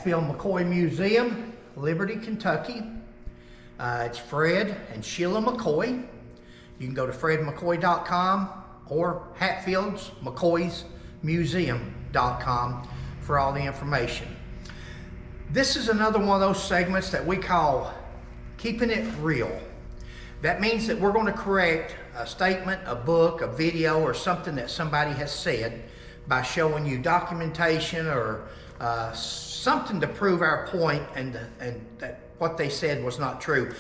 Hatfield McCoy Museum, Liberty, Kentucky. It's Fred and Sheila McCoy. You can go to fredmccoy.com or hatfieldsmccoysmuseum.com for all the information. This is another one of those segments that we call Keeping It Real. That means that we're going to correct a statement, a book, a video, or something that somebody has said by showing you documentation or something to prove our point and that what they said was not true.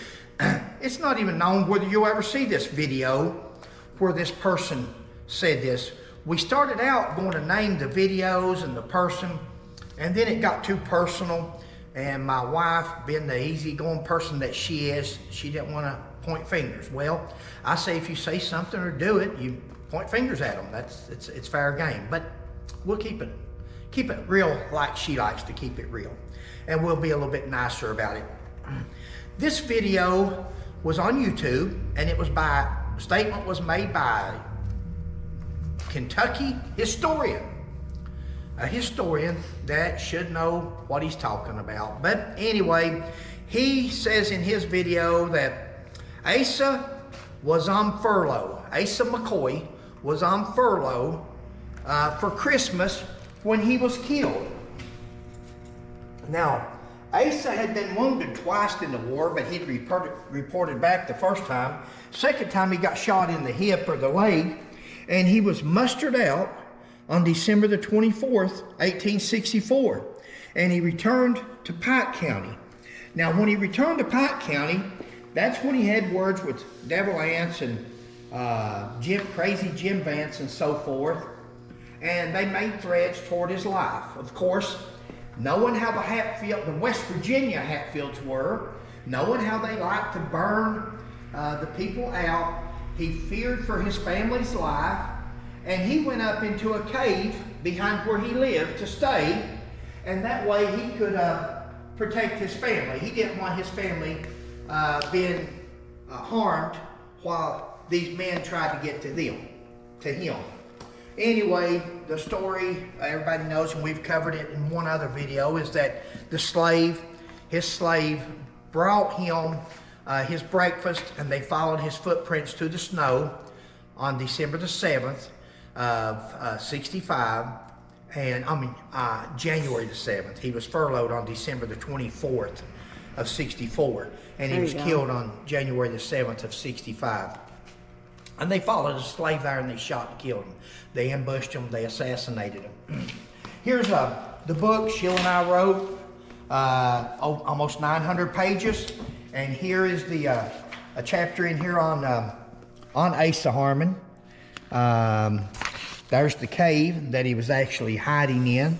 It's not even known whether you'll ever see this video where this person said this. We started out going to name the videos and the person, and then it got too personal, and my wife, being the easygoing person that she is, she didn't want to point fingers. Well, I say if you say something or do it, you point fingers at them. It's fair game. But we'll keep it real like she likes to keep it real, and we'll be a little bit nicer about it. This video was on YouTube, and it was statement was made by a Kentucky historian. A historian that should know what he's talking about. But anyway, he says in his video that Asa was on furlough. Asa McCoy was on furlough for Christmas when he was killed. Now, Asa had been wounded twice in the war, but he'd reported back the first time. Second time he got shot in the hip or the leg, and he was mustered out on December the 24th, 1864, and he returned to Pike County. Now, when he returned to Pike County, that's when he had words with Devil Anse and Crazy Jim Vance and so forth, and they made threats toward his life. Of course, knowing how the West Virginia Hatfields were, knowing how they liked to burn the people out, he feared for his family's life, and he went up into a cave behind where he lived to stay, and that way he could protect his family. He didn't want his family being harmed while these men tried to get to him. Anyway, the story everybody knows, and we've covered it in one other video, is that his slave brought him his breakfast, and they followed his footprints through the snow on December the 7th of 65, and January the 7th. He was furloughed on December the 24th of 64, and he was killed on January the 7th of 65. And they followed the slave there, and they shot and killed him. They ambushed him, they assassinated him. Here's the book Sheila and I wrote, almost 900 pages, and here is a chapter in here on Asa Harmon. There's the cave that he was actually hiding in.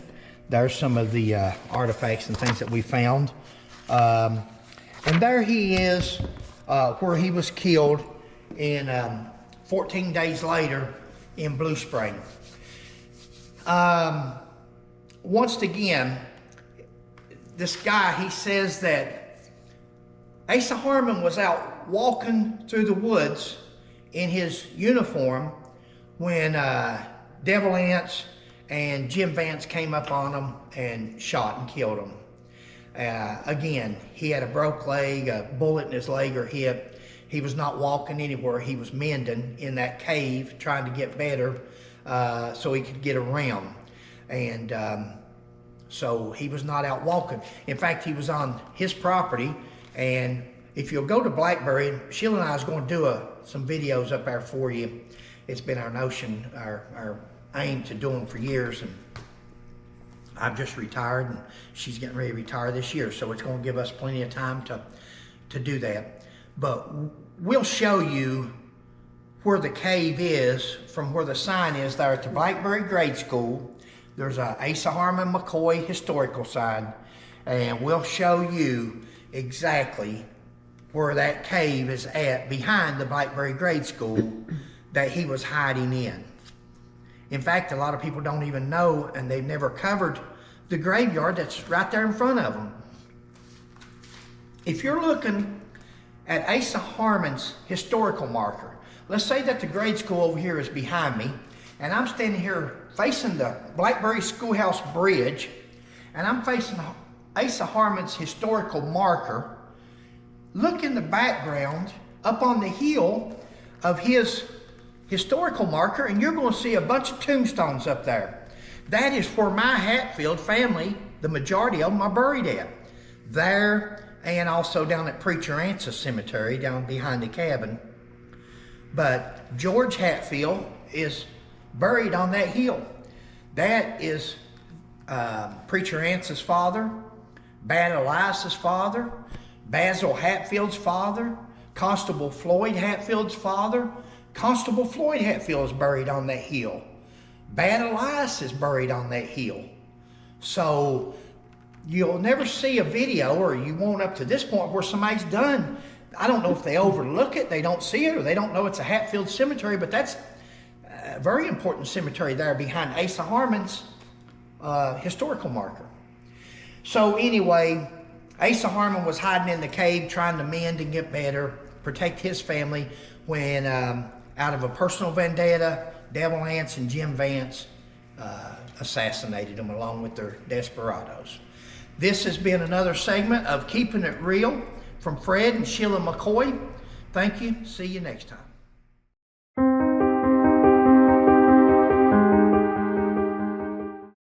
There's some of the artifacts and things that we found. And there he is where he was killed in 14 days later in Blue Spring. Once again, this guy, he says that Asa Harmon was out walking through the woods in his uniform when Devil Anse and Jim Vance came up on him and shot and killed him. Again, he had a broke leg, a bullet in his leg or hip. He was not walking anywhere. He was mending in that cave, trying to get better so he could get around. And so he was not out walking. In fact, he was on his property. And if you'll go to Blackberry, Sheila and I is going to do some videos up there for you. It's been our notion, our aim to do them for years. And I've just retired, and she's getting ready to retire this year. So it's going to give us plenty of time to do that. But we'll show you where the cave is from where the sign is there at the Blackberry Grade School. There's a Asa Harmon McCoy historical sign, and we'll show you exactly where that cave is at behind the Blackberry Grade School that he was hiding in. In fact, a lot of people don't even know, and they've never covered the graveyard that's right there in front of them. If you're looking at Asa Harmon's historical marker, let's say that the grade school over here is behind me, and I'm standing here facing the Blackberry Schoolhouse Bridge, and I'm facing Asa Harmon's historical marker, look in the background up on the hill of his historical marker, and you're going to see a bunch of tombstones up there. That is where my Hatfield family, the majority of them, are buried at. There, and also down at Preacher Ance's cemetery down behind the cabin. But George Hatfield is buried on that hill. That is Preacher Ance's father, Bad Elias's father, Basil Hatfield's father, Constable Floyd Hatfield's father. Constable Floyd Hatfield is buried on that hill. Bad Elias is buried on that hill. So you'll never see a video, or you won't up to this point, where somebody's done. I don't know if they overlook it, they don't see it, or they don't know it's a Hatfield cemetery, but that's a very important cemetery there behind Asa Harmon's historical marker. So anyway, Asa Harmon was hiding in the cave trying to mend and get better, protect his family, when out of a personal vendetta, Devil Anse and Jim Vance assassinated him along with their desperados. This has been another segment of Keeping It Real from Fred and Sheila McCoy. Thank you. See you next time.